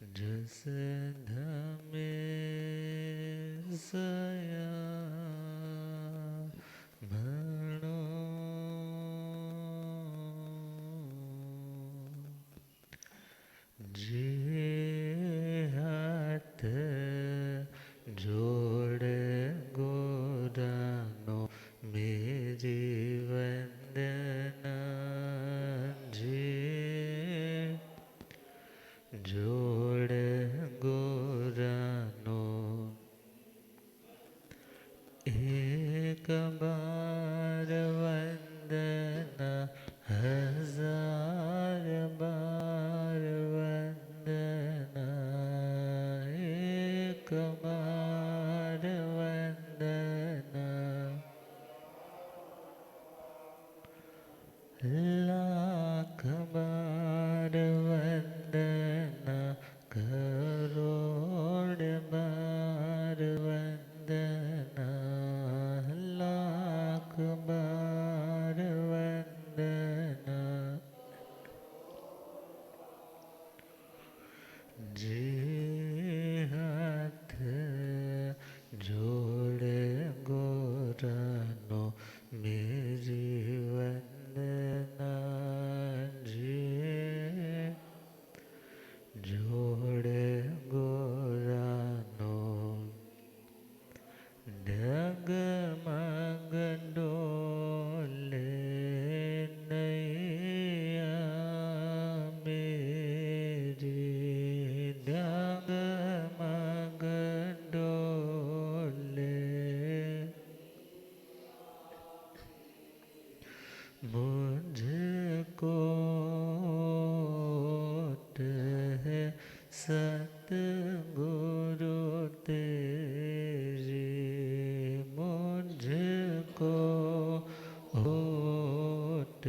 जस धमे सया भणो जे हाथ जोड़ गोरानो मेरी वंदना जे जोड़ गोरानो एक बार वंदना हजार बार वंदना एक बार वंदना लाख बार वंदना करोड़ बार वंदना लाख बार वंदना जे हाथ जोड़ गोरानो मेरी वंदना जे जोड़ गोरानो डगमग डोले नैया मेरी डगमग डोले मुझको है सतगुरु तेरी मुझको होठ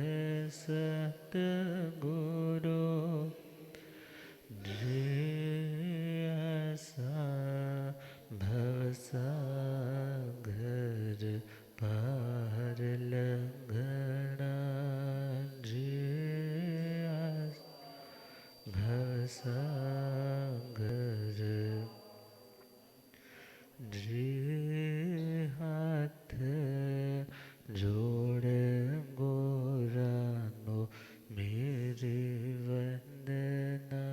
है सतगुरु जे आसा भवसागर पार लंघना जे भवसागर जे हाथ जोड़ गोरानो मेरी वंदना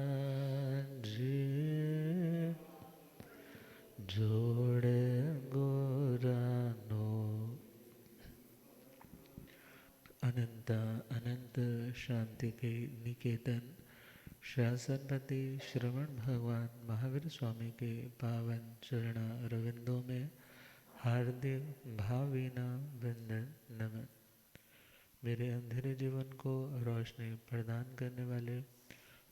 जे जोड़ गोरानो अनंत अनंत शांति के निकेतन शासनपति श्रवण भगवान महावीर स्वामी के पावन चरण अरविंदों में हार्दिक भावहीना वंदन नमन। मेरे अंधेरे जीवन को रोशनी प्रदान करने वाले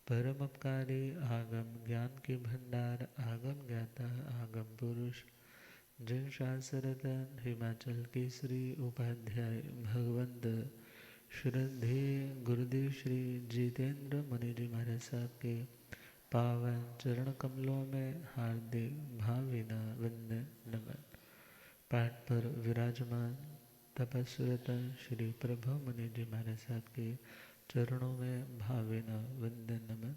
परम उपकारी आगम ज्ञान के भंडार आगम ज्ञाता आगम पुरुष जिन शास्त्ररत्न हिमाचल केसरी उपाध्याय भगवंत श्रद्धे गुरुदेव श्री जितेंद्र मुनि जी महाराज साहब के पावन चरण कमलों में हार्दिक भावहीना वंदन नमन। पाठ पर विराजमान तपस्विरत श्री प्रभु मुनि जी महाराज साहब के चरणों में भावहीना वंदन नमन।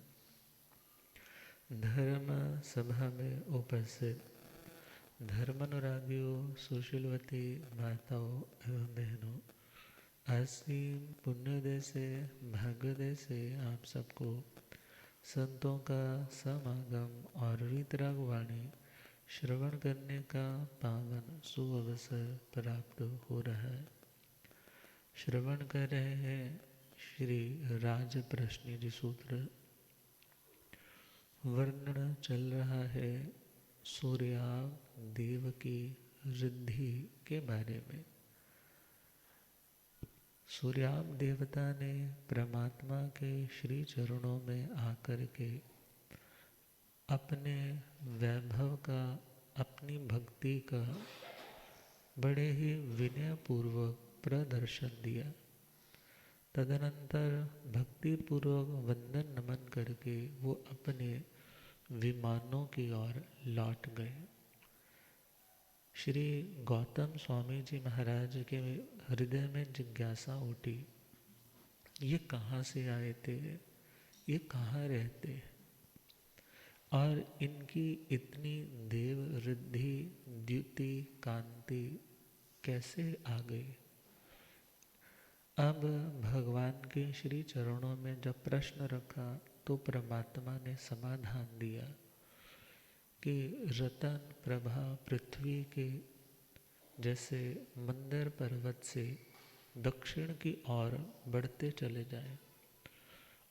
धर्म सभा में उपस्थित धर्मानुरागियों, सुशीलवती माताओं एवं बहनों, असीम पुण्योदय से भाग्योदय से आप सबको संतों का समागम और वीतराग वाणी श्रवण करने का पावन सुअवसर प्राप्त हो रहा है। श्रवण कर रहे हैं श्री राज प्रश्नि जी सूत्र। वर्णन चल रहा है सूर्याव देव की रिद्धि के बारे में। सूर्याव देवता ने परमात्मा के श्री चरणों में आकर के अपने वैभव का, अपनी भक्ति का बड़े ही विनयपूर्वक प्रदर्शन दिया। तदनंतर भक्तिपूर्वक वंदन नमन करके वो अपने विमानों की ओर लौट गए। श्री गौतम स्वामी जी महाराज के हृदय में जिज्ञासा उठी, ये कहाँ से आए थे, ये कहाँ रहते। और इनकी इतनी देव रिद्धि द्युति कांति कैसे आ गई। अब भगवान के श्री चरणों में जब प्रश्न रखा तो परमात्मा ने समाधान दिया कि रतन प्रभा पृथ्वी के जैसे मंदर पर्वत से दक्षिण की ओर बढ़ते चले जाएं,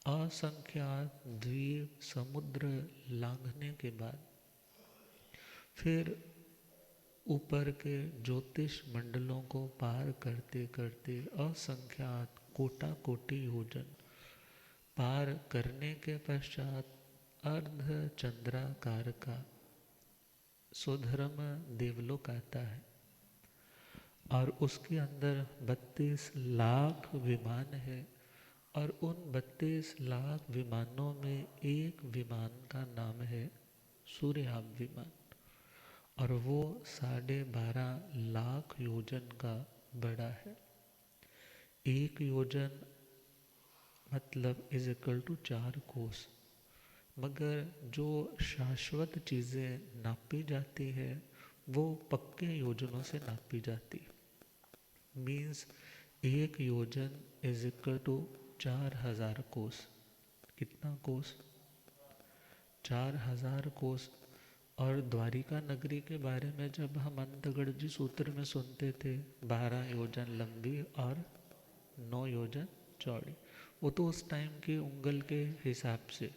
असंख्यात द्वीप समुद्र लांघने के बाद फिर ऊपर के ज्योतिष मंडलों को पार करते करते असंख्यात कोटा कोटि योजन पार करने के पश्चात अर्ध चंद्राकार का स्वधर्म देवलोक आता है और उसके अंदर 32 लाख विमान है और उन 32 लाख विमानों में एक विमान का नाम है सूर्याभ विमान और वो 12.5 लाख योजन का बड़ा है। एक योजन मतलब इज इक्वल टू 4 कोस। मगर जो शाश्वत चीज़ें नापी जाती है वो पक्के योजनों से नापी जाती। मीन्स एक योजन इज इक्वल टू 4000 कोस। कितना कोस? 4000 कोस। और द्वारिका नगरी के बारे में जब हम अंतगढ़ जी सूत्र में सुनते थे 12 योजन लंबी और 9 योजन चौड़ी, वो तो उस टाइम के उंगल के हिसाब से।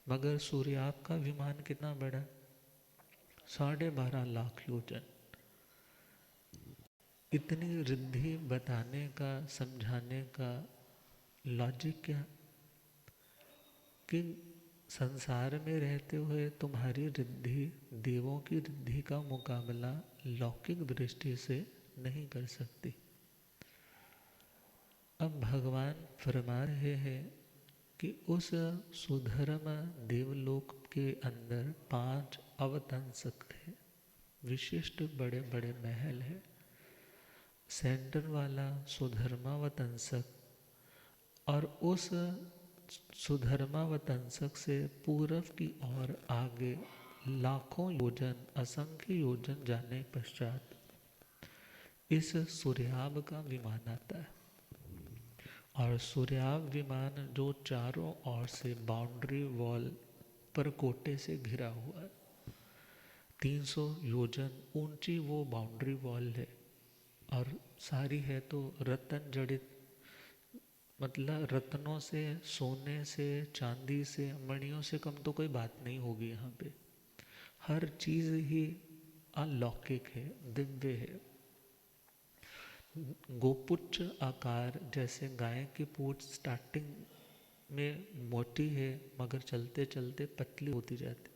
मगर सूर्याभ का विमान कितना बड़ा? 12.5 लाख योजन। इतनी रिद्धि बताने का समझाने का लॉजिक क्या कि संसार में रहते हुए तुम्हारी रिद्धि देवों की रिद्धि का मुकाबला लौकिक दृष्टि से नहीं कर सकती। अब भगवान फरमा रहे हैं कि उस सुधर्म देवलोक के अंदर 5 अवतंसक थे, विशिष्ट बड़े बड़े महल है। सेंटर वाला सुधर्मावतंसक और उस सुधर्मावतंसक से पूर्व की ओर आगे लाखों योजन असंख्य योजन जाने पश्चात इस सूर्याभ का विमान आता है। और सूर्याभ विमान जो चारों ओर से बाउंड्री वॉल पर कोटे से घिरा हुआ है, 300 योजन ऊंची वो बाउंड्री वॉल है और सारी है तो रत्न जड़ित, मतलब रत्नों से, सोने से, चांदी से, मणियों से कम तो कोई बात नहीं होगी यहाँ पे। हर चीज़ ही अलौकिक है, दिव्य है। गोपुच्छ आकार जैसे गाय की पूंछ स्टार्टिंग में मोटी है मगर चलते चलते पतली होती जाती,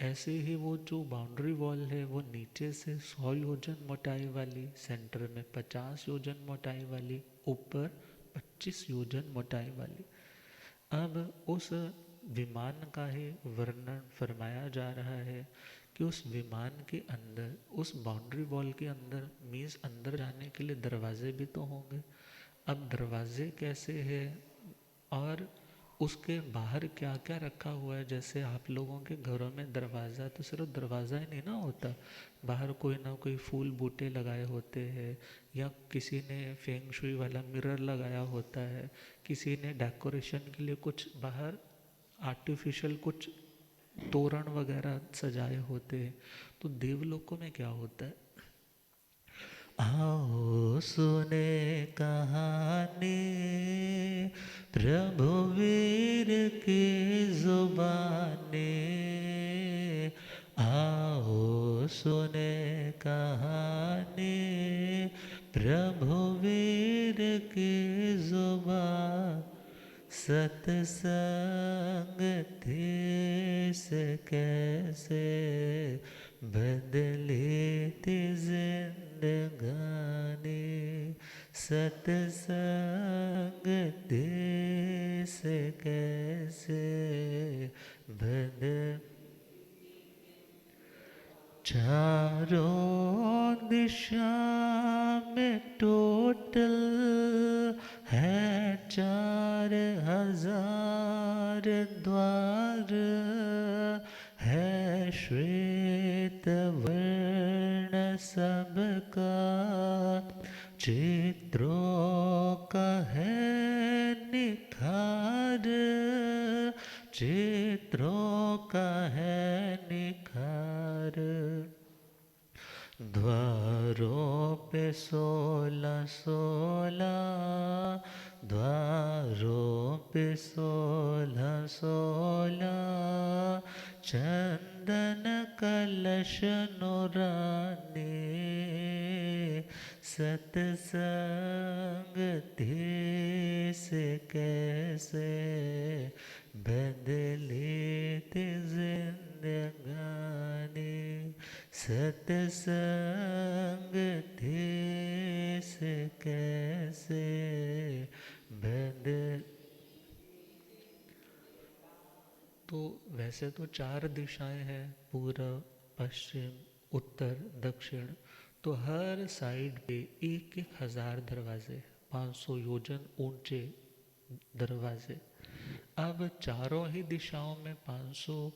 ऐसे ही वो जो बाउंड्री वॉल है वो नीचे से 100 योजन मोटाई वाली, सेंटर में 50 योजन मोटाई वाली, ऊपर 25 योजन मोटाई वाली। अब उस विमान का ही वर्णन फरमाया जा रहा है कि उस विमान के अंदर, उस बाउंड्री वॉल के अंदर, मीन्स अंदर जाने के लिए दरवाजे भी तो होंगे। अब दरवाजे कैसे है और उसके बाहर क्या क्या रखा हुआ है। जैसे आप लोगों के घरों में दरवाज़ा तो सिर्फ दरवाज़ा ही नहीं ना होता, बाहर कोई ना कोई फूल बूटे लगाए होते हैं या किसी ने फेंग शुई वाला मिरर लगाया होता है, किसी ने डेकोरेशन के लिए कुछ बाहर आर्टिफिशियल कुछ तोरण वगैरह सजाए होते हैं। तो देवलोकों में क्या होता है, आओ सुने कहानी प्रभु वीर की जुबानी, आओ सुने कहानी प्रभु वीर की जुबान, सत्संग देश कैसे बदली थी जिंदगानी, सत्संग देश कैसे बदल, चारों दिशा में टोटल है 4000 द्वार, श्वेत वर्ण सबका, चित्रों का है निखार, चित्रों का है निखार। द्वारों पे 16 द्वारों पे 16 चंदन कलश नुराने, सत्संग से कैसे बदले थे जिंदगानी, सत्संग से कैसे बदल। तो वैसे तो 4 दिशाएं हैं, पूर्व पश्चिम उत्तर दक्षिण, तो हर साइड पे 1,000 दरवाजे, 500 योजन ऊंचे दरवाजे। अब चारों ही दिशाओं में 500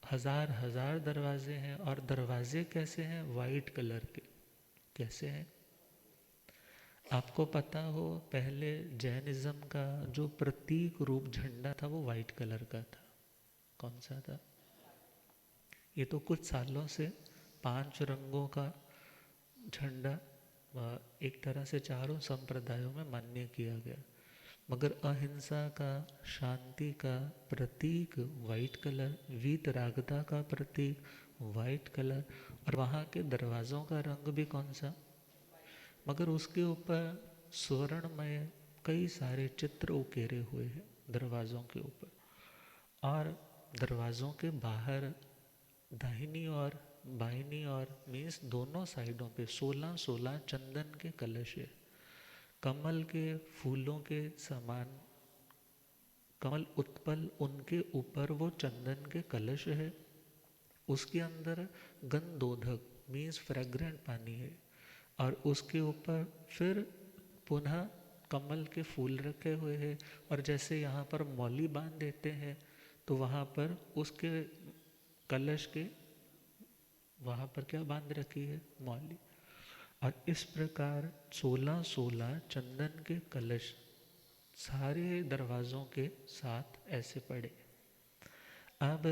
हजार दरवाजे हैं, और दरवाजे कैसे हैं? वाइट कलर के। कैसे हैं? आपको पता हो, पहले जैनिज्म का जो प्रतीक रूप झंडा था वो वाइट कलर का था। कौन सा था? ये तो कुछ सालों से 5 रंगों का झंडा एक तरह से चारों संप्रदायों में मान्य किया गया, मगर अहिंसा का, शांति का प्रतीक वाइट कलर, वीतरागता का प्रतीक वाइट कलर, और वहाँ के दरवाज़ों का रंग भी कौन सा? मगर उसके ऊपर स्वर्णमय कई सारे चित्र उकेरे हुए हैं दरवाज़ों के ऊपर। और दरवाज़ों के बाहर दाहिनी और बाहिनी और मीन्स दोनों साइडों पे 16 चंदन के कलश है। कमल के फूलों के समान, कमल उत्पल, उनके ऊपर वो चंदन के कलश है। उसके अंदर गंधोदक मीन्स फ्रेग्रेंट पानी है, और उसके ऊपर फिर पुनः कमल के फूल रखे हुए हैं। और जैसे यहाँ पर मौली बांध देते हैं, तो वहाँ पर उसके कलश के वहाँ पर क्या बांध रखी है? मौली। और इस प्रकार 16 चंदन के कलश सारे दरवाज़ों के साथ ऐसे पड़े। अब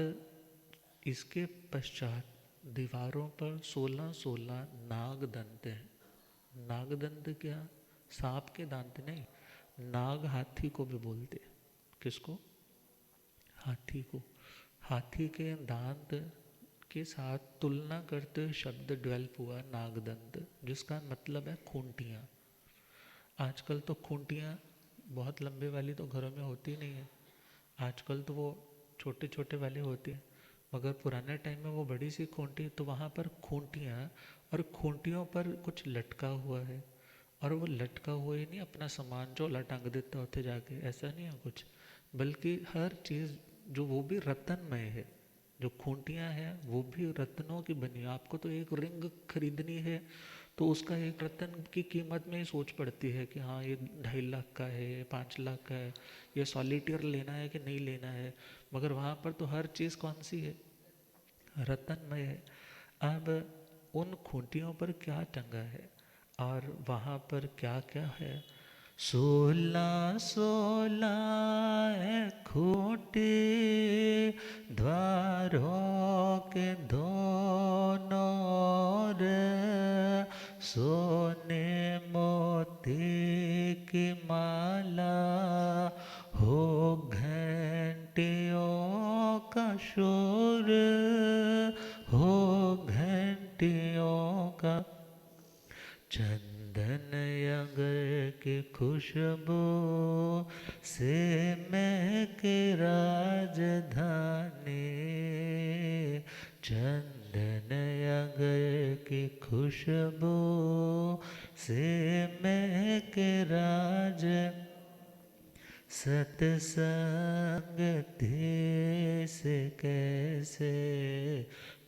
इसके पश्चात दीवारों पर 16 नागदंत हैं। नागदंत क्या? सांप के दांत नहीं, नाग हाथी को भी बोलते। किसको? हाथी को। हाथी के दांत के साथ तुलना करते हुए शब्द डेवलप हुआ नागदंत, जिसका मतलब है खूंटियाँ। आजकल तो खूंटियाँ बहुत लंबे वाली तो घरों में होती नहीं है, आजकल तो वो छोटे छोटे वाले होते हैं, मगर पुराने टाइम में वो बड़ी सी खूंटी, तो वहाँ पर खूंटियाँ, और खूंटियों पर कुछ लटका हुआ है। और वो लटका हुआ ही नहीं, अपना सामान जो लटांग देते होते जाके, ऐसा नहीं है कुछ, बल्कि हर चीज़ जो वो भी रत्नमय है। जो खूंटियाँ हैं वो भी रत्नों की बनी है। आपको तो एक रिंग खरीदनी है तो उसका एक रत्न की कीमत में ही सोच पड़ती है कि हाँ ये 2.5 लाख का है, 5 लाख का है, ये सॉलिटेयर लेना है कि नहीं लेना है। मगर वहाँ पर तो हर चीज़ कौन सी है? रत्नमय है। अब उन खूंटियों पर क्या टंगा है और वहाँ पर क्या क्या है? 16 है खूंटी द्वारों के दोनों ओर, सोने मोती की माला हो घंटियों का शोर, हो घंटियों का। चंदन अगर की खुशबू से महके राजधानी, चंदन अगर की खुशबू से महके राज, सत्संग से कैसे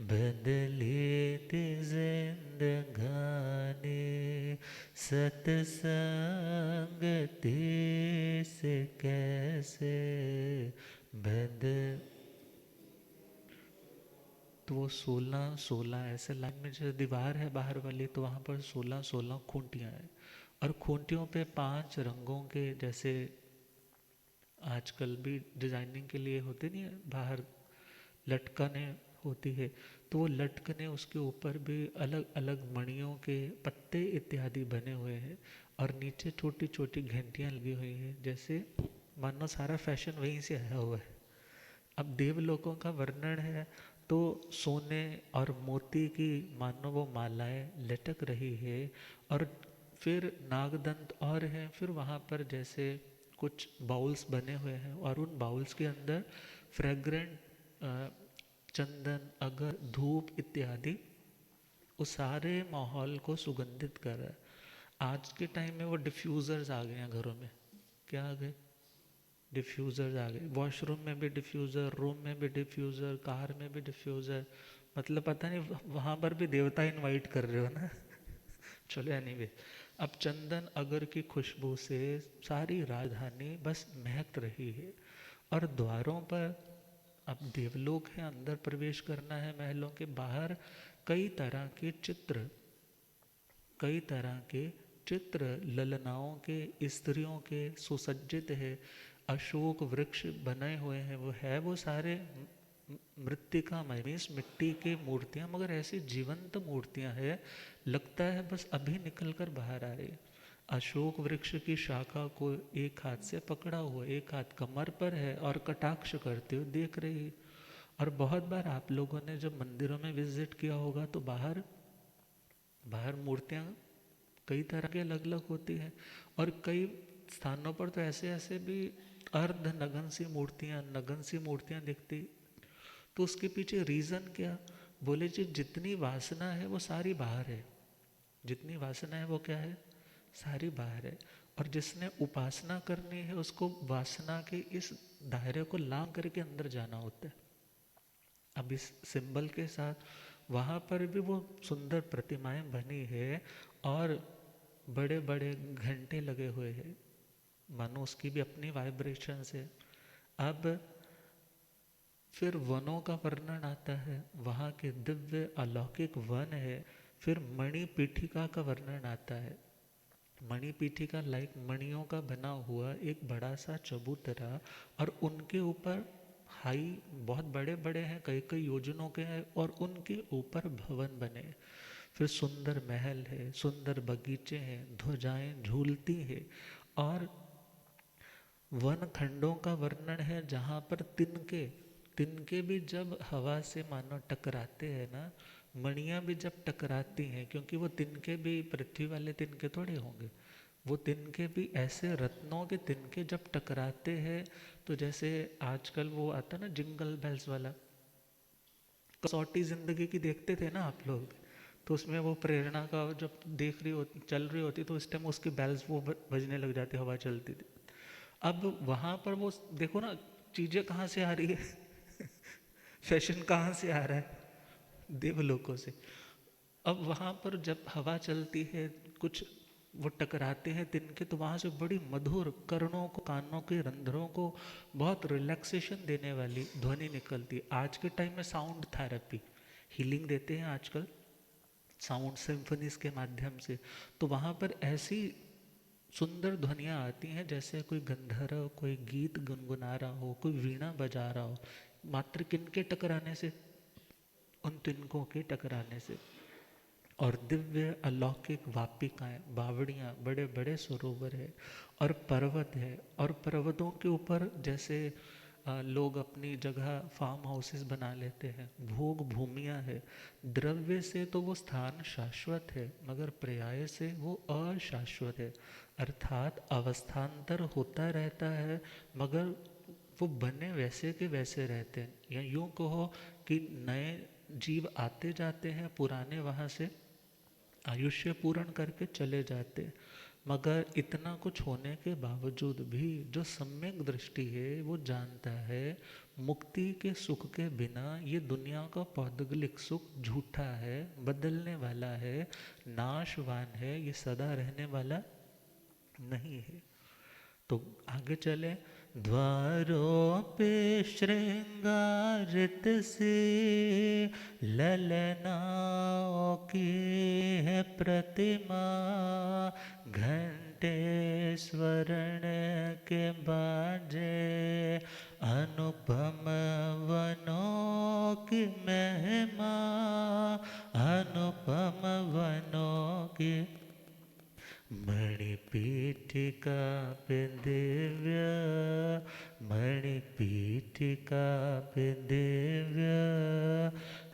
बदली थी जिंदगानी, सत्संग से कैसे बदल। तो वो 16-16 ऐसे लाइन में, जो दीवार है बाहर वाली, तो वहाँ पर 16-16 खूंटियाँ हैं। और खूंटियों पे 5 रंगों के, जैसे आजकल भी डिजाइनिंग के लिए होते नहीं है, बाहर लटकने होती है, तो वो लटकने उसके ऊपर भी अलग अलग मणियों के पत्ते इत्यादि बने हुए हैं। और नीचे छोटी छोटी घंटियां लगी हुई हैं, जैसे मानो सारा फैशन वहीं से आया हुआ है। अब देवलोकों का वर्णन है, तो सोने और मोती की मानो वो मालाएं लटक रही है। और फिर नागदंत और हैं, फिर वहाँ पर जैसे कुछ बाउल्स बने हुए हैं, और उन बाउल्स के अंदर फ्रेग्रेंट चंदन, अगर, धूप इत्यादि उस सारे माहौल को सुगंधित कर रहा है। आज के टाइम में वो डिफ्यूज़र्स आ गए हैं घरों में। क्या आ गए? डिफ्यूज़र्स आ गए। वॉशरूम में भी डिफ्यूज़र, रूम में भी डिफ्यूज़र, कार में भी डिफ्यूज़र। मतलब पता नहीं वहाँ पर भी देवता इनवाइट कर रहे हो ना। चलो एनीवे, अब चंदन अगर की खुशबू से सारी राजधानी बस महक रही है। और द्वारों पर, अब देवलोक है, अंदर प्रवेश करना है महलों के, बाहर कई तरह के चित्र, कई तरह के चित्र ललनाओं के, स्त्रियों के सुसज्जित है। अशोक वृक्ष बने हुए हैं, वो है वो सारे मृत्तिकामय, मीन्स मिट्टी की मूर्तियां, मगर ऐसी जीवंत मूर्तियां हैं, लगता है बस अभी निकल कर बाहर आ रही है। अशोक वृक्ष की शाखा को एक हाथ से पकड़ा हुआ, एक हाथ कमर पर है और कटाक्ष करते हुए देख रही है। और बहुत बार आप लोगों ने जब मंदिरों में विजिट किया होगा, तो बाहर बाहर मूर्तियां कई तरह की अलग अलग होती हैं। और कई स्थानों पर तो ऐसे ऐसे भी अर्ध नगन सी मूर्तियां, नगन सी मूर्तियां दिखती। तो उसके पीछे रीज़न क्या? बोले जी, जितनी वासना है वो सारी बाहर है। जितनी वासना है वो क्या है? सारी बाहर है। और जिसने उपासना करनी है, उसको वासना के इस दायरे को लांग करके अंदर जाना होता है। अब इस सिंबल के साथ वहाँ पर भी वो सुंदर प्रतिमाएं बनी है, और बड़े बड़े घंटे लगे हुए हैं, मानो उसकी भी अपनी वाइब्रेशंस है। अब फिर वनों का वर्णन आता है, वहाँ के दिव्य अलौकिक वन है। फिर मणिपीठिका का वर्णन आता है। मणिपीठिका लाइक मणियों का बना हुआ एक बड़ा सा चबूतरा, और उनके ऊपर हाई, बहुत बड़े बड़े हैं, कई कई योजनों के हैं, और उनके ऊपर भवन बने। फिर सुंदर महल है, सुंदर बगीचे हैं, ध्वजाएं झूलती हैं। और वन खंडों का वर्णन है, जहाँ पर तिनके, तिनके भी जब हवा से मानो टकराते हैं ना, मणियाँ भी जब टकराती हैं, क्योंकि वो तिनके भी पृथ्वी वाले तिनके थोड़े होंगे, वो तिनके भी ऐसे रत्नों के तिनके जब टकराते हैं, तो जैसे आजकल वो आता ना जिंगल बेल्स वाला, कसौटी जिंदगी की देखते थे ना आप लोग, तो उसमें वो प्रेरणा का जब देख रही होती, चल रही होती, तो उस टाइम उसकी बेल्स वो बजने लग जाती, हवा चलती थी। अब वहाँ पर वो देखो ना, चीज़ें कहाँ से आ रही है। फैशन कहाँ से आ रहा है? देवलोकों से। अब वहाँ पर जब हवा चलती है, कुछ वो टकराते हैं तिनके, तो वहाँ से बड़ी मधुर, कर्णों को, कानों के रंध्रों को बहुत रिलैक्सेशन देने वाली ध्वनि निकलती है। आज के टाइम में साउंड थेरेपी, हीलिंग देते हैं आजकल साउंड सिम्फनीज के माध्यम से। तो वहाँ पर ऐसी सुंदर ध्वनियाँ आती हैं, जैसे कोई गंधर्व कोई गीत गुनगुना रहा हो, कोई वीणा बजा रहा हो, मात्र किनके टकराने से? उन तिनकों के टकराने से। और दिव्य अलौकिक वापिकाएं, बावड़ियाँ, बड़े बड़े सरोवर है, और पर्वत है। और पर्वतों के ऊपर जैसे लोग अपनी जगह फार्म हाउसेस बना लेते हैं, भोग भूमियाँ है। द्रव्य से तो वो स्थान शाश्वत है, मगर पर्याय से वो अशाश्वत है। अर्थात अवस्थान्तर होता रहता है, मगर वो बने वैसे के वैसे रहते हैं। या यूँ कहो कि नए जीव आते जाते हैं, पुराने वहाँ से आयुष्य पूर्ण करके चले जाते। मगर इतना कुछ होने के बावजूद भी जो सम्यक दृष्टि है, वो जानता है मुक्ति के सुख के बिना ये दुनिया का पौद्गलिक सुख झूठा है, बदलने वाला है, नाशवान है, ये सदा रहने वाला नहीं है। तो आगे चले, द्वारों पे श्रृंगारित से ललनाओं की है प्रतिमा, घंटे स्वर्ण के बाजे अनुपम वनों की महिमा, अनुपम वनों की मणिपीठिका पे दिव्य, मणिपीठिका पे दिव्य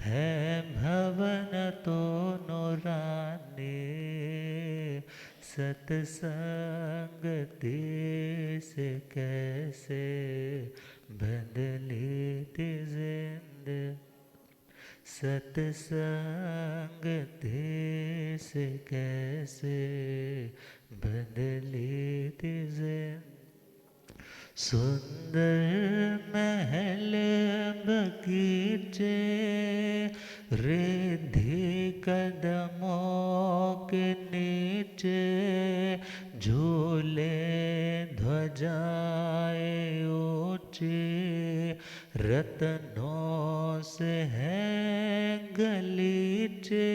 है भवन तो नूरानी, सत्संग से कैसे बदली थी जिंदगी, सत्संग से कैसे बदली थी जिंदगी। सुंदर महल बगीचे रिद्धि कदमों के नीचे, झूले ध्वजाएं ऊंची रत्नों से है गलीचे,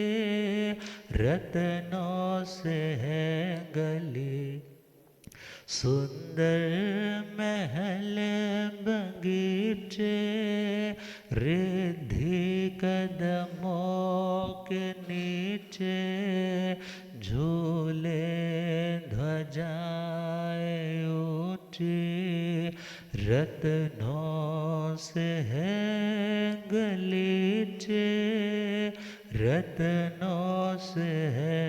रत्नों से है गली। सुंदर महल बगीचे रिद्धि कदमों के नीचे, झूले ध्वजाएं ऊंची रत्नों से है गलीचे, रत्नों से है।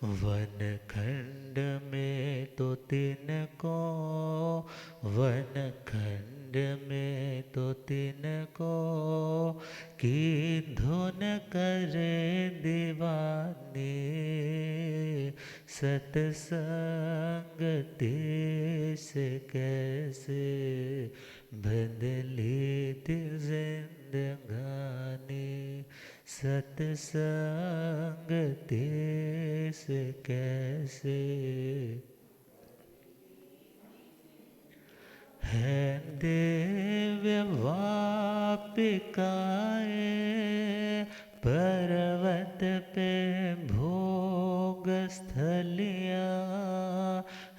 वन खंड में तो तिनको, वन खंड में तो तिनको की धुन करे दीवानी, सत्संग से कैसे बदली थी जिंदगानी, सत्संग से कैसे है दिव्य वापिकाएं, पर्वत पे भोग स्थलियाँ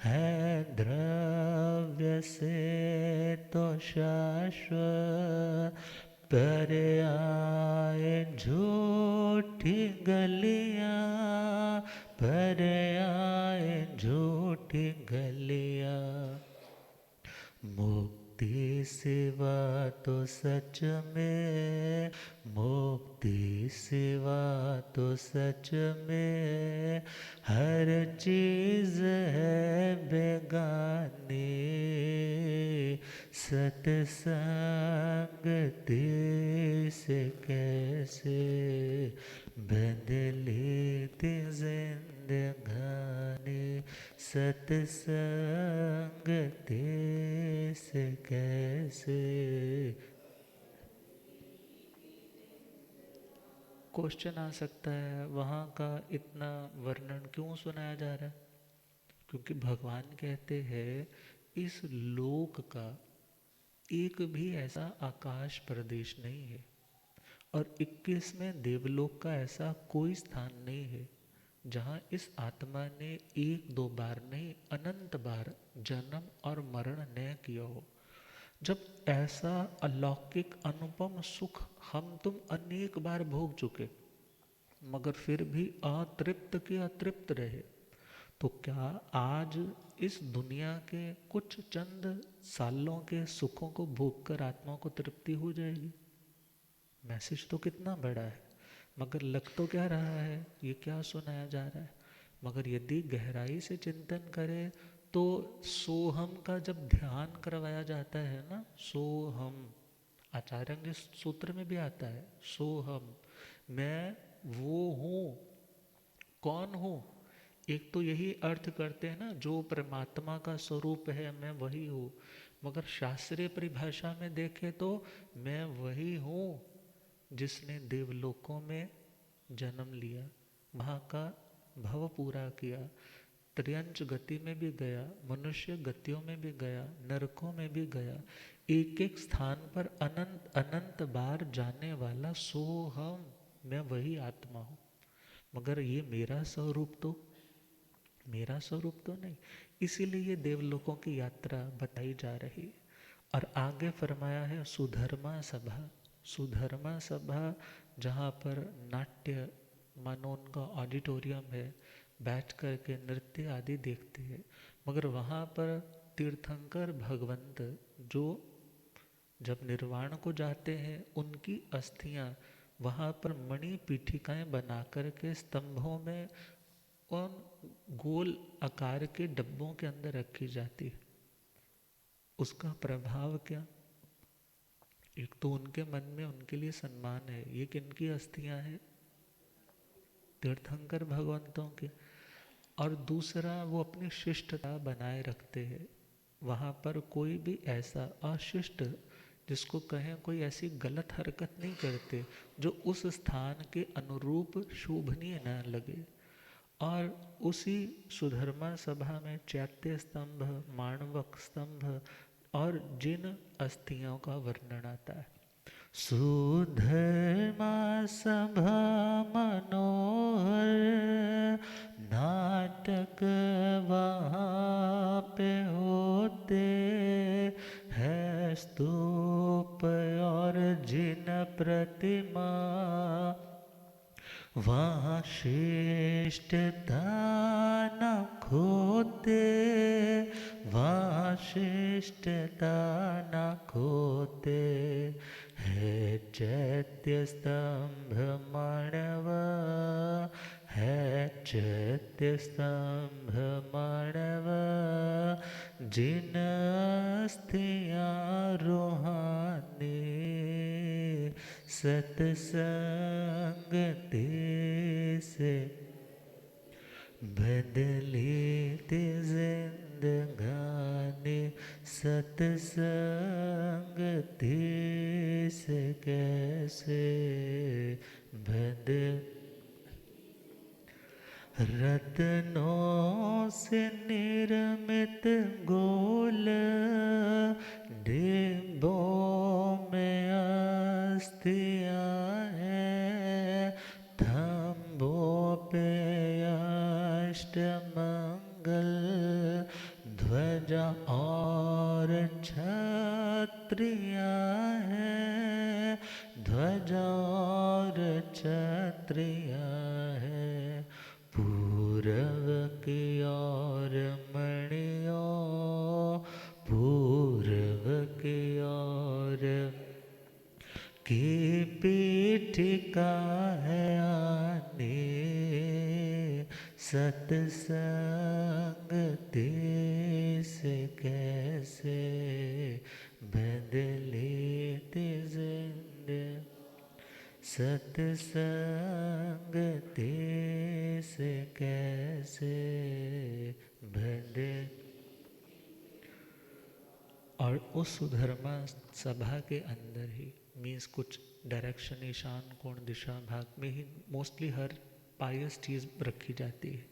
है द्रव्य से तो शाश्वत, पर आए झूठी गलियाँ, पर आए झूठी गलियाँ। मुक्ति सिवा तो सच में, मुक्ति सिवा तो सच में हर चीज है बेगानी, सत्संग से कैसे बदली थी जिंदगानी, सत्संग से कैसे। क्वेश्चन आ सकता है वहाँ का इतना वर्णन क्यों सुनाया जा रहा है? क्योंकि भगवान कहते हैं इस लोक का एक भी ऐसा आकाश प्रदेश नहीं है और 21 में देवलोक का ऐसा कोई स्थान नहीं है जहाँ इस आत्मा ने एक दो बार नहीं अनंत बार जन्म और मरण न किया हो। जब ऐसा अलौकिक अनुपम सुख हम तुम अनेक बार भोग चुके मगर फिर भी अतृप्त के अतृप्त रहे, तो क्या आज इस दुनिया के कुछ चंद सालों के सुखों को भोग कर आत्मा को तृप्ति हो जाएगी? मैसेज तो कितना बड़ा है मगर लग तो क्या रहा है, ये क्या सुनाया जा रहा है। मगर यदि गहराई से चिंतन करें तो सोहम का जब ध्यान करवाया जाता है ना, सोहम आचार्य सूत्र में भी आता है, सोहम मैं वो हूँ। कौन हूँ? एक तो यही अर्थ करते हैं ना, जो परमात्मा का स्वरूप है मैं वही हूँ। मगर शास्त्रीय परिभाषा में देखें तो मैं वही हूँ जिसने देवलोकों में जन्म लिया, वहाँ का भव पूरा किया, त्रियंच गति में भी गया, मनुष्य गतियों में भी गया, नरकों में भी गया, एक एक स्थान पर अनंत अनंत बार जाने वाला सोहम, मैं वही आत्मा हूँ। मगर ये मेरा स्वरूप तो नहीं। इसीलिए ये देवलोकों की यात्रा बताई जा रही। और आगे फरमाया है सुधर्मा सभा। सुधर्मा सभा जहाँ पर नाट्य मानो उनका ऑडिटोरियम है, बैठ कर के नृत्य आदि देखते हैं। मगर वहाँ पर तीर्थंकर भगवंत जो जब निर्वाण को जाते हैं, उनकी अस्थियां वहाँ पर मणि पीठिकाएं बना कर के स्तंभों में उन गोल आकार के डब्बों के अंदर रखी जाती है। उसका प्रभाव क्या? एक तो उनके मन में उनके लिए सम्मान है, ये किनकी अस्थियां हैं? तीर्थंकर भगवंतों की। और दूसरा, वो अपनी शिष्टता बनाए रखते हैं। वहाँ पर कोई भी ऐसा अशिष्ट, जिसको कहें कोई ऐसी गलत हरकत नहीं करते जो उस स्थान के अनुरूप शोभनीय न लगे। और उसी सुधर्मा सभा में चैत्य स्तंभ, माणवक स्तंभ और जिन अस्थियों का वर्णन आता है। सुधर्मा सभा मनोहर नाटक वहाँ पे होते हैं, स्तूप और जिन प्रतिमा वहाँ श्रेष्ठता न खोते, वहाँ श्रेष्ठता न खोते है। चैत्य स्तंभ मानव है, चैत्य स्तंभ मानव जिन अस्थियां रूहानी सत्संग से बदली ते जिंदगानी, सत्संग से कैसे बदल। रत्नों से निर्मित गोल डिब्बों में अस्थियां हैं, थंबों पे अष्टमंगल ध्वजा और छत्रियां हैं, ध्वजा और छत्रियां हैं। पूरब की ओर मणियों, पूरब की ओर की पीठिका है आने, सत्संग से कैसे बदले ते जिंदगी, सत्संग से कैसे बदले। और उस सुधर्मा सभा के अंदर ही मीन्स कुछ डायरेक्शन ईशान कोण दिशा भाग में ही मोस्टली हर पायस चीज़ रखी जाती है।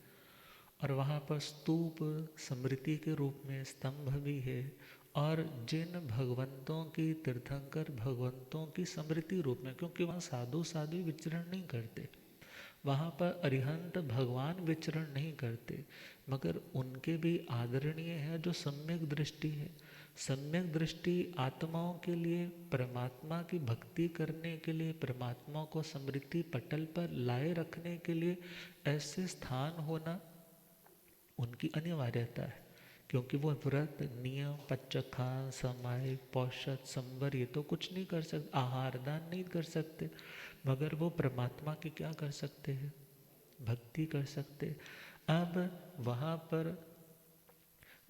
और वहाँ पर स्तूप स्मृति के रूप में स्तंभ भी है, और जिन भगवंतों की, तीर्थंकर भगवंतों की स्मृति रूप में, क्योंकि वहाँ साधु साधु विचरण नहीं करते, वहाँ पर अरिहंत भगवान विचरण नहीं करते, मगर उनके भी आदरणीय है जो सम्यक दृष्टि है। सम्यक दृष्टि आत्माओं के लिए परमात्मा की भक्ति करने के लिए, परमात्मा को स्मृति पटल पर लाए रखने के लिए ऐसे स्थान होना उनकी अनिवार्यता है। क्योंकि वो व्रत, नियम, पच्चखान, समाय, पौषध, संवर ये तो कुछ नहीं कर सकते, आहार दान नहीं कर सकते, मगर वो परमात्मा की क्या कर सकते हैं? भक्ति कर सकते। अब वहाँ पर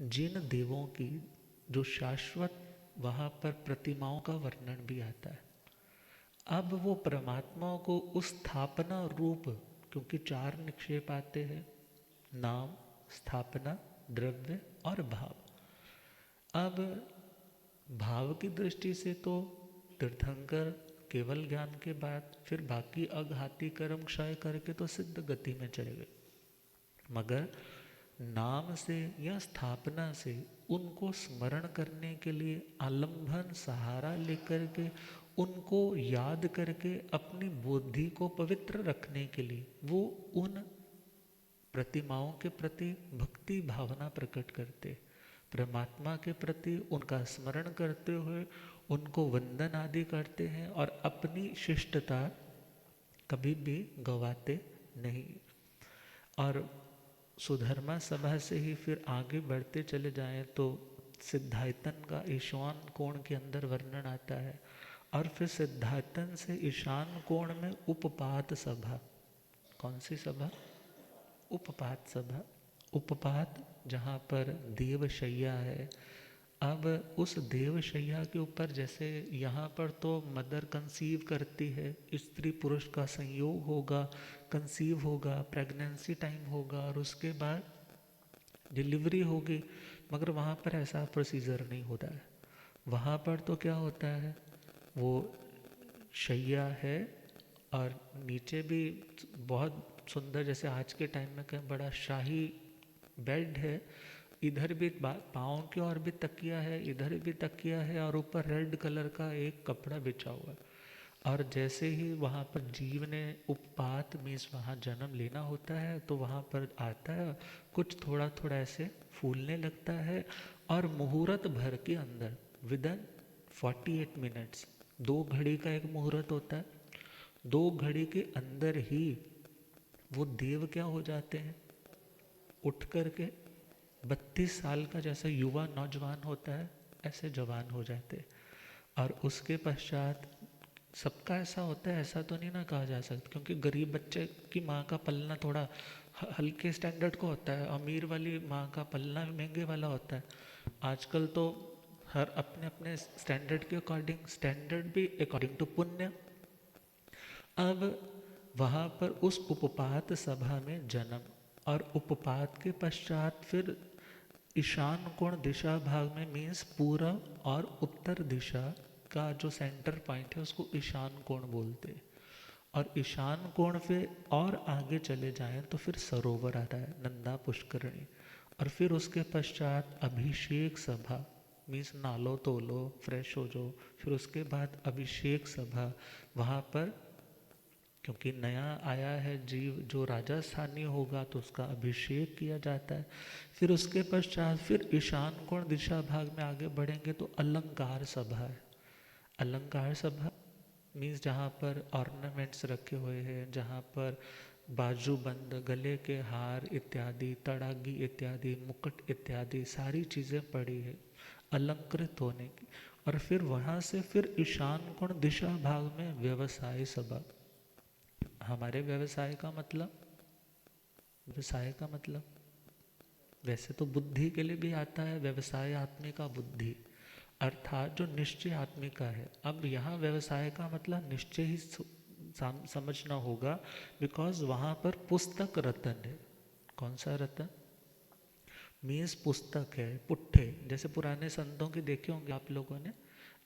जिन देवों की जो शाश्वत वहाँ पर प्रतिमाओं का वर्णन भी आता है। अब वो परमात्मा को उस स्थापना रूप, क्योंकि 4 निक्षेप आते हैं, नाम, स्थापना, द्रव्य और भाव। अब भाव की दृष्टि से तो तीर्थंकर केवल ज्ञान के बाद फिर बाकी अघाती कर्म क्षय करके तो सिद्ध गति में चले गए, मगर नाम से या स्थापना से उनको स्मरण करने के लिए आलंबन सहारा लेकर के उनको याद करके अपनी बुद्धि को पवित्र रखने के लिए वो उन प्रतिमाओं के प्रति भक्ति भावना प्रकट करते, परमात्मा के प्रति उनका स्मरण करते हुए उनको वंदन आदि करते हैं और अपनी शिष्टता कभी भी गवाते नहीं। और सुधर्मा सभा से ही फिर आगे बढ़ते चले जाएं तो सिद्धायतन का ईशान कोण के अंदर वर्णन आता है, और फिर सिद्धायतन से ईशान कोण में उपपात सभा। कौन सी सभा? उपपात सभा। उपपात जहाँ पर देवशैया है। अब उस देवशैया के ऊपर जैसे यहाँ पर तो मदर कंसीव करती है, स्त्री पुरुष का संयोग होगा, कंसीव होगा, प्रेगनेंसी टाइम होगा और उसके बाद डिलीवरी होगी, मगर वहाँ पर ऐसा प्रोसीजर नहीं होता है। वहाँ पर तो क्या होता है, वो शैया है और नीचे भी बहुत सुंदर, जैसे आज के टाइम में कहीं बड़ा शाही बेड है, इधर भी पाँव की ओर भी तकिया है, इधर भी तकिया है और ऊपर रेड कलर का एक कपड़ा बिछा हुआ है। और जैसे ही वहाँ पर जीव ने उपपात मीन्स वहाँ जन्म लेना होता है तो वहाँ पर आता है, कुछ थोड़ा थोड़ा ऐसे फूलने लगता है और मुहूर्त भर के अंदर विदिन 48 मिनट्स, 2 घड़ी का एक मुहूर्त होता है, 2 घड़ी के अंदर ही वो देव क्या हो जाते हैं, उठ करके 32 साल का जैसा युवा नौजवान होता है ऐसे जवान हो जाते। और उसके पश्चात सबका ऐसा होता है, ऐसा तो नहीं ना कहा जा सकता, क्योंकि गरीब बच्चे की माँ का पलना थोड़ा हल्के स्टैंडर्ड को होता है, अमीर वाली माँ का पलना महंगे वाला होता है। आजकल तो हर अपने अपने स्टैंडर्ड के अकॉर्डिंग, स्टैंडर्ड भी अकॉर्डिंग टू पुण्य। अब वहाँ पर उस उपपात सभा में जन्म, और उपपात के पश्चात फिर ईशान कोण दिशा भाग में मीन्स पूर्व और उत्तर दिशा का जो सेंटर पॉइंट है उसको ईशान कोण बोलते हैं। और ईशान कोण पे और आगे चले जाएं तो फिर सरोवर आता है, नंदा पुष्करणी, और फिर उसके पश्चात अभिषेक सभा मीन्स नालो तोलो फ्रेश हो जाओ। फिर उसके बाद अभिषेक सभा, वहाँ पर क्योंकि नया आया है जीव जो राजस्थानी होगा तो उसका अभिषेक किया जाता है। फिर उसके पश्चात फिर ईशान कोण दिशा भाग में आगे बढ़ेंगे तो अलंकार सभा है। अलंकार सभा मीन्स जहाँ पर ऑर्नामेंट्स रखे हुए हैं, जहाँ पर बाजूबंद, गले के हार इत्यादि, तड़ागी इत्यादि, मुकुट इत्यादि सारी चीज़ें पड़ी है अलंकृत होने की। और फिर वहाँ से फिर ईशान कोण दिशा भाग में व्यवसाय सभा। हमारे व्यवसाय का मतलब, व्यवसाय का मतलब वैसे तो बुद्धि के लिए भी आता है, व्यवसाय आत्मिका बुद्धि अर्थात जो निश्चय आत्मिका है। अब यहाँ व्यवसाय का मतलब निश्चय ही समझना होगा, बिकॉज वहाँ पर पुस्तक रतन है। कौन सा रतन? मीन्स पुस्तक है, पुट्ठे, जैसे पुराने संतों के देखे होंगे आप लोगों ने।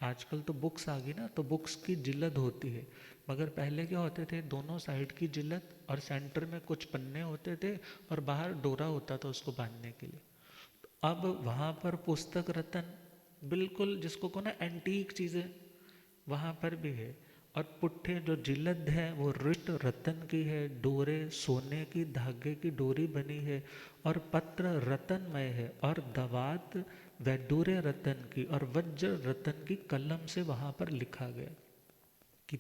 आजकल तो बुक्स आ गई ना, तो बुक्स की जिल्लत होती है, मगर पहले क्या होते थे, दोनों साइड की जिल्लत और सेंटर में कुछ पन्ने होते थे और बाहर डोरा होता था उसको बांधने के लिए। तो अब वहाँ पर पुस्तक रतन बिल्कुल जिसको को ना एंटीक चीज़ें वहाँ पर भी है। और पुट्ठे जो जिल्लत है वो रिट रतन की है, डोरे सोने की धागे की डोरी बनी है, और पत्र रतनमय है, और दवात वैडूर्य रतन की और वज्र रतन की कलम से वहाँ पर लिखा गया। कि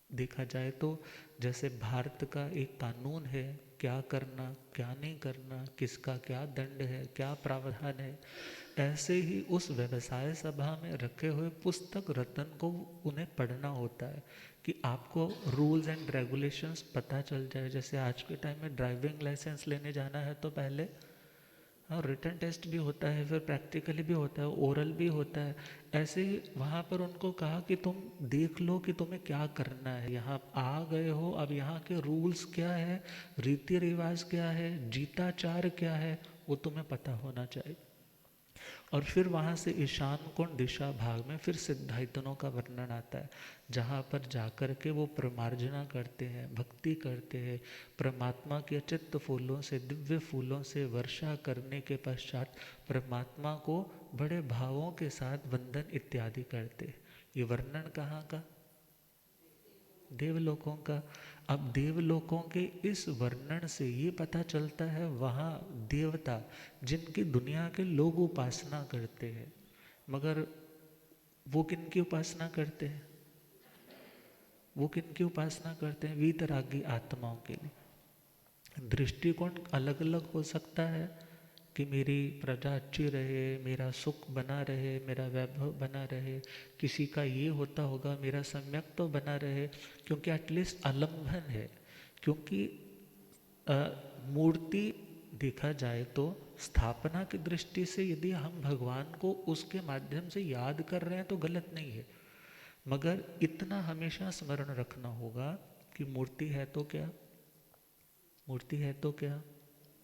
देखा जाए तो जैसे भारत का एक कानून है, क्या करना क्या नहीं करना, किसका क्या दंड है, क्या प्रावधान है, ऐसे ही उस व्यवसाय सभा में रखे हुए पुस्तक रतन को उन्हें पढ़ना होता है कि आपको रूल्स एंड रेगुलेशंस पता चल जाए। जैसे आज के टाइम में ड्राइविंग लाइसेंस लेने जाना है तो पहले रिटन टेस्ट भी होता है, फिर प्रैक्टिकली भी होता है, ओरल भी होता है। ऐसे ही वहाँ पर उनको कहा कि तुम देख लो कि तुम्हें क्या करना है, यहाँ आ गए हो, अब यहाँ के रूल्स क्या है, रीति रिवाज क्या है, जीताचार क्या है, वो तुम्हें पता होना चाहिए। और फिर वहाँ से ईशान कोण दिशा भाग में फिर सिद्धायतनों का वर्णन आता है, जहाँ पर जाकर के वो प्रमार्जना करते हैं, भक्ति करते हैं, परमात्मा के चित्त फूलों से, दिव्य फूलों से वर्षा करने के पश्चात परमात्मा को बड़े भावों के साथ वंदन इत्यादि करते हैं। ये वर्णन कहाँ का? देवलोकों का। अब देवलोकों के इस वर्णन से ये पता चलता है वहाँ देवता जिनकी दुनिया के लोग उपासना करते हैं, मगर वो किन की उपासना करते हैं? वो किन की उपासना करते हैं? वीतरागी आत्माओं के लिए। दृष्टिकोण अलग अलग हो सकता है कि मेरी प्रजा अच्छी रहे, मेरा सुख बना रहे, मेरा वैभव बना रहे। किसी का ये होता होगा मेरा सम्यक तो बना रहे, क्योंकि एटलीस्ट आलम्बन है। क्योंकि मूर्ति देखा जाए तो स्थापना की दृष्टि से यदि हम भगवान को उसके माध्यम से याद कर रहे हैं तो गलत नहीं है, मगर इतना हमेशा स्मरण रखना होगा कि मूर्ति है तो क्या, मूर्ति है तो क्या,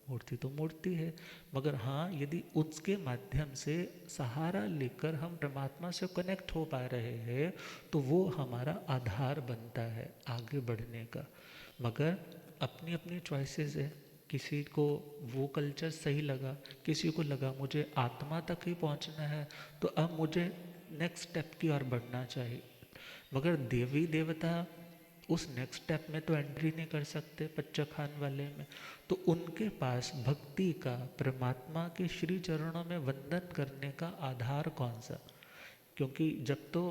मूर्ति तो मूर्ति है, मगर हाँ यदि उसके माध्यम से सहारा लेकर हम परमात्मा से कनेक्ट हो पा रहे हैं तो वो हमारा आधार बनता है आगे बढ़ने का। मगर अपनी अपनी चॉइसेस है, किसी को वो कल्चर सही लगा, किसी को लगा मुझे आत्मा तक ही पहुंचना है तो अब मुझे नेक्स्ट स्टेप की ओर बढ़ना चाहिए। मगर देवी देवता उस नेक्स्ट स्टेप में तो एंट्री नहीं कर सकते पच्चा खान वाले में, तो उनके पास भक्ति का, परमात्मा के श्री चरणों में वंदन करने का आधार कौन सा? क्योंकि जब तो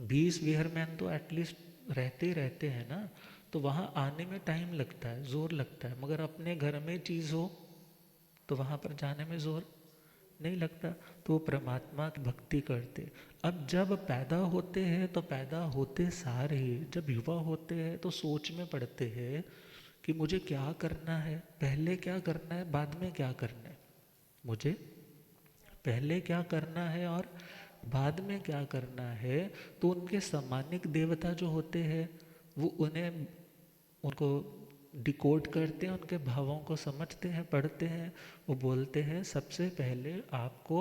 20 विहरमैन तो एटलीस्ट रहते ही रहते हैं ना, तो वहाँ आने में टाइम लगता है, जोर लगता है, मगर अपने घर में चीज़ हो तो वहाँ पर जाने में जोर नहीं लगता। तो वो परमात्मा की भक्ति करते। अब जब पैदा होते हैं तो पैदा होते सार ही, जब युवा होते हैं तो सोच में पड़ते हैं कि मुझे क्या करना है, पहले क्या करना है, बाद में क्या करना है। मुझे पहले क्या करना है और बाद में क्या करना है। तो उनके सामान्यिक देवता जो होते हैं वो उन्हें उनको डिकोड करते हैं, उनके भावों को समझते हैं, पढ़ते हैं। वो बोलते हैं सबसे पहले आपको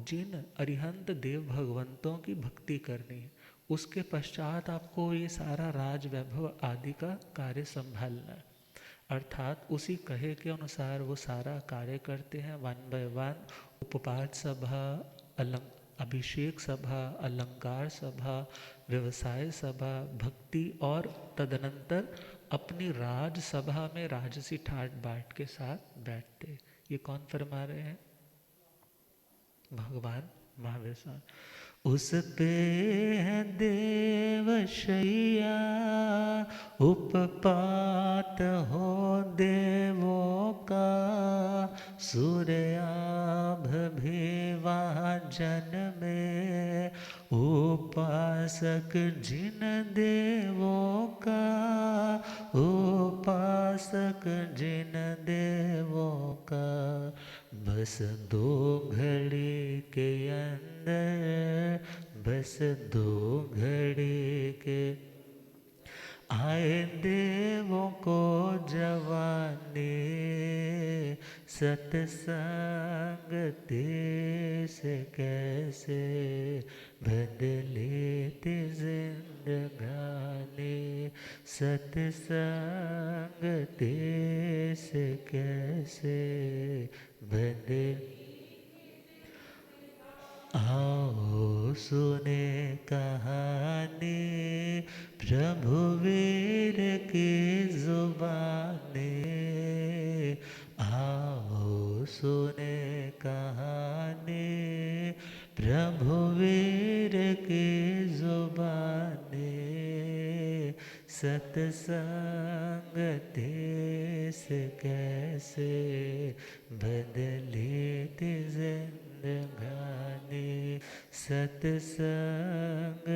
जिन अरिहंत देव भगवंतों की भक्ति करनी है, उसके पश्चात आपको ये सारा राज वैभव आदि का कार्य संभालना है। अर्थात उसी कहे के अनुसार वो सारा कार्य करते हैं, वन बाय वन। उपपाठ सभा, अभिषेक सभा, अलंकार सभा, व्यवसाय सभा, भक्ति, और तदनंतर अपनी राज सभा में राजसी ठाट बाट के साथ बैठते। ये कौन फरमा रहे हैं? भगवान महावीर स्वामी। उस पे है देव शैया, उपपात हो देवों का, सूर्याभ भी वहाँ जन्मे, उपासक जिन देवों का, उपासक जिन देवों का, बस 2 घड़ी के अंदर, बस 2 घड़ी के आए देवों को जवानी, सत्संग से कैसे बदले थे जिंदगानी, सत्संग से कैसे बदले। आओ सुने कहानी प्रभु वीर की जुबानी, आओ सुने कहानी प्रभु वीर की जुबानी, सत्संग से कैसे बदली थी जिंदगानी, सत्संग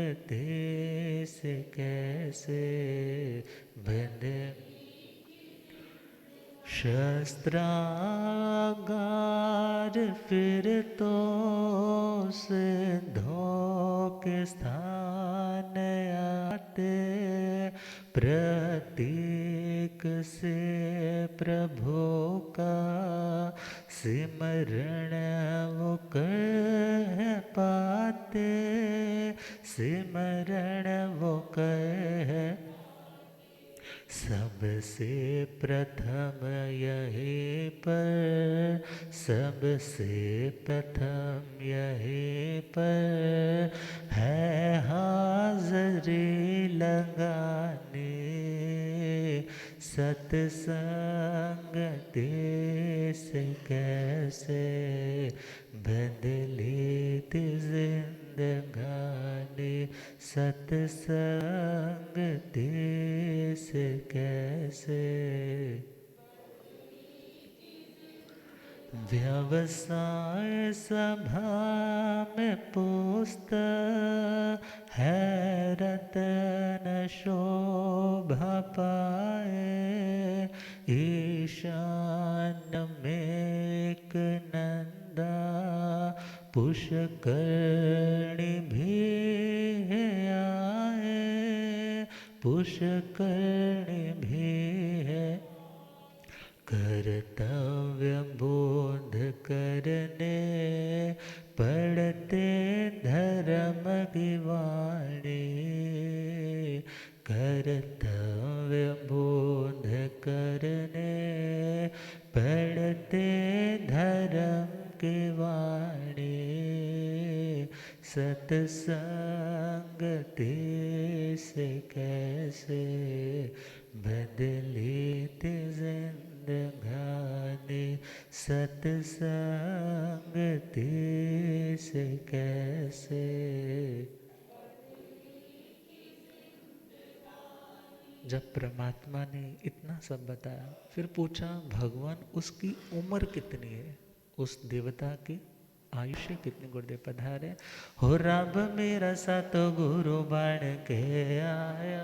से कैसे बदली। शस्त्रागार फिर तो सिद्धों के स्थान आते, प्रति एक से प्रभु का सिमरण वो कर पाते, सिमरण वो कर। सबसे प्रथम यही पर, सबसे प्रथम यही पर है हाज़री लगाने। सत्संग से कैसे बदली थी जिंदगानी, सत्संग से कैसे। व्यवसाय सभा में पुस्त है रतन शोभा पाए, ईशान में एक नंदा पुष्करणी भी आए, पुष्करणी भी है। कर्तव्य बोध करने पड़ते धर्म की वाणी, कर्तव्य बोध करने पड़ते धर्म की वाणी। सत्संगति से कैसे बदली थी जिंदगानी, सत्संगति से कैसे। जब परमात्मा ने इतना सब बताया, फिर पूछा भगवान उसकी उम्र कितनी है, उस देवता की आयुष्य कितनी। गुरुदेव पधारे। हो रब मेरा सत गुरु बन के आया,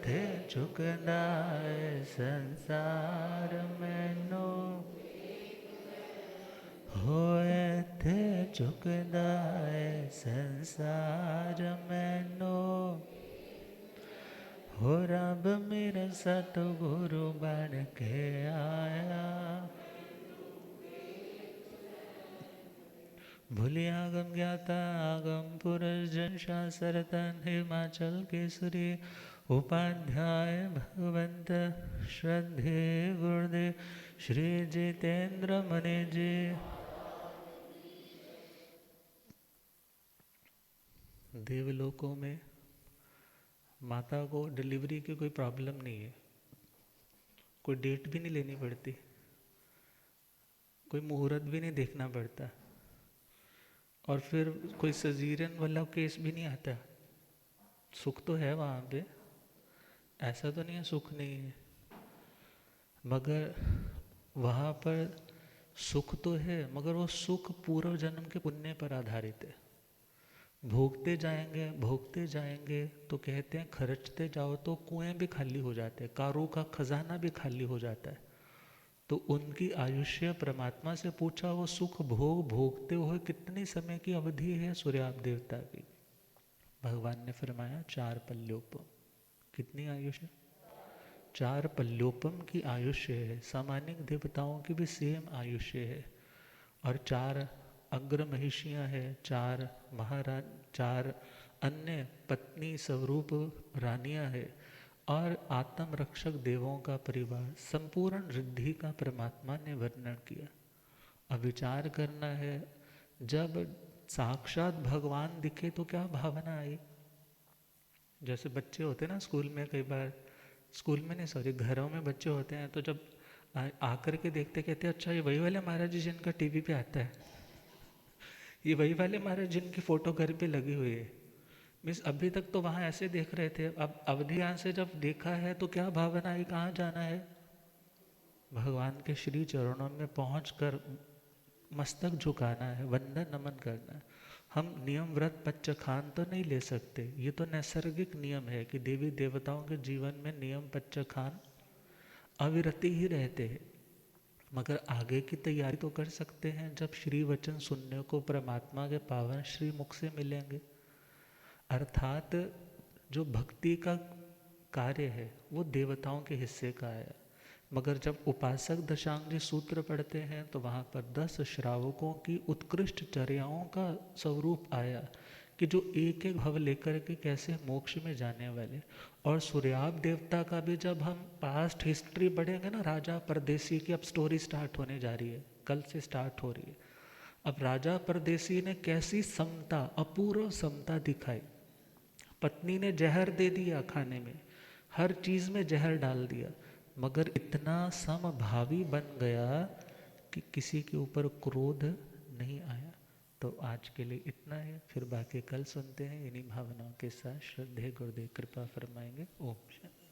थे झुकना संसार में नो, होए थे झुकना संसार में नो। हो रब मेरा सतगुरु बन के आया, भूलि आगम ज्ञाता आगम पुरुष जन शास्त्रतन हिमाचल केसरी उपाध्याय भगवंत श्रद्धे गुरुदेव श्री जितेंद्र मणि जी। देवलोकों में माता को डिलीवरी की कोई प्रॉब्लम नहीं है, कोई डेट भी नहीं लेनी पड़ती, कोई मुहूर्त भी नहीं देखना पड़ता, और फिर कोई सजीरन वाला केस भी नहीं आता। सुख तो है वहाँ पे, ऐसा तो नहीं है सुख नहीं है, मगर वहाँ पर सुख तो है, मगर वो सुख पूर्व जन्म के पुण्य पर आधारित है। भोगते जाएंगे तो कहते हैं खर्चते जाओ तो कुएं भी खाली हो जाते हैं, कारों का खजाना भी खाली हो जाता है। तो उनकी आयुष्य परमात्मा से पूछा, वो सुख भोगते हुए कितने समय की अवधि है सूर्याप देवता की। भगवान ने फरमाया 4 पल्योपम। कितनी आयुष्य? 4 पल्योपम की आयुष्य है। सामान्य देवताओं की भी सेम आयुष्य है। और 4 अग्र महिषियाँ है, 4 महाराज, 4 अन्य पत्नी स्वरूप रानियाँ है, और आत्म रक्षक देवों का परिवार, संपूर्ण रिद्धि का परमात्मा ने वर्णन किया। अब विचार करना है, जब साक्षात भगवान दिखे तो क्या भावना आई। जैसे बच्चे होते हैं ना स्कूल में, कई बार स्कूल में नहीं सॉरी घरों में बच्चे होते हैं, तो जब आकर के देखते कहते हैं अच्छा ये वही वाले महाराज जी जिनका टीवी पे आता है, ये वही वाले महाराज जिनकी फोटो घर पे लगी हुई है। मीन्स अभी तक तो वहाँ ऐसे देख रहे थे, अब अवधि यहाँ से जब देखा है तो क्या भावना आई, कहाँ जाना है, भगवान के श्री चरणों में पहुंचकर मस्तक झुकाना है, वंदन नमन करना है। हम नियम व्रत पच्चखान तो नहीं ले सकते, ये तो नैसर्गिक नियम है कि देवी देवताओं के जीवन में नियम पच्चखान अविरति ही रहते हैं। मगर आगे की तैयारी तो कर सकते हैं जब श्री वचन सुनने को परमात्मा के पावन श्री मुख से मिलेंगे। अर्थात जो भक्ति का कार्य है वो देवताओं के हिस्से का है। मगर जब उपासक दशांग जी सूत्र पढ़ते हैं तो वहाँ पर 10 श्रावकों की उत्कृष्ट चर्याओं का स्वरूप आया कि जो एक एक भव लेकर के कैसे मोक्ष में जाने वाले। और सूर्याभ देवता का भी जब हम पास्ट हिस्ट्री पढ़ेंगे ना, राजा परदेसी की अब स्टोरी स्टार्ट होने जा रही है, कल से स्टार्ट हो रही है। अब राजा परदेसी ने कैसी समता, अपूर्व समता दिखाई। पत्नी ने जहर दे दिया खाने में, हर चीज़ में जहर डाल दिया, मगर इतना समभावी बन गया कि किसी के ऊपर क्रोध नहीं आया। तो आज के लिए इतना है, फिर बाकी कल सुनते हैं। इन्हीं भावनाओं के साथ श्रद्धेय गुरुदेव कृपा फरमाएंगे। ओम शांति।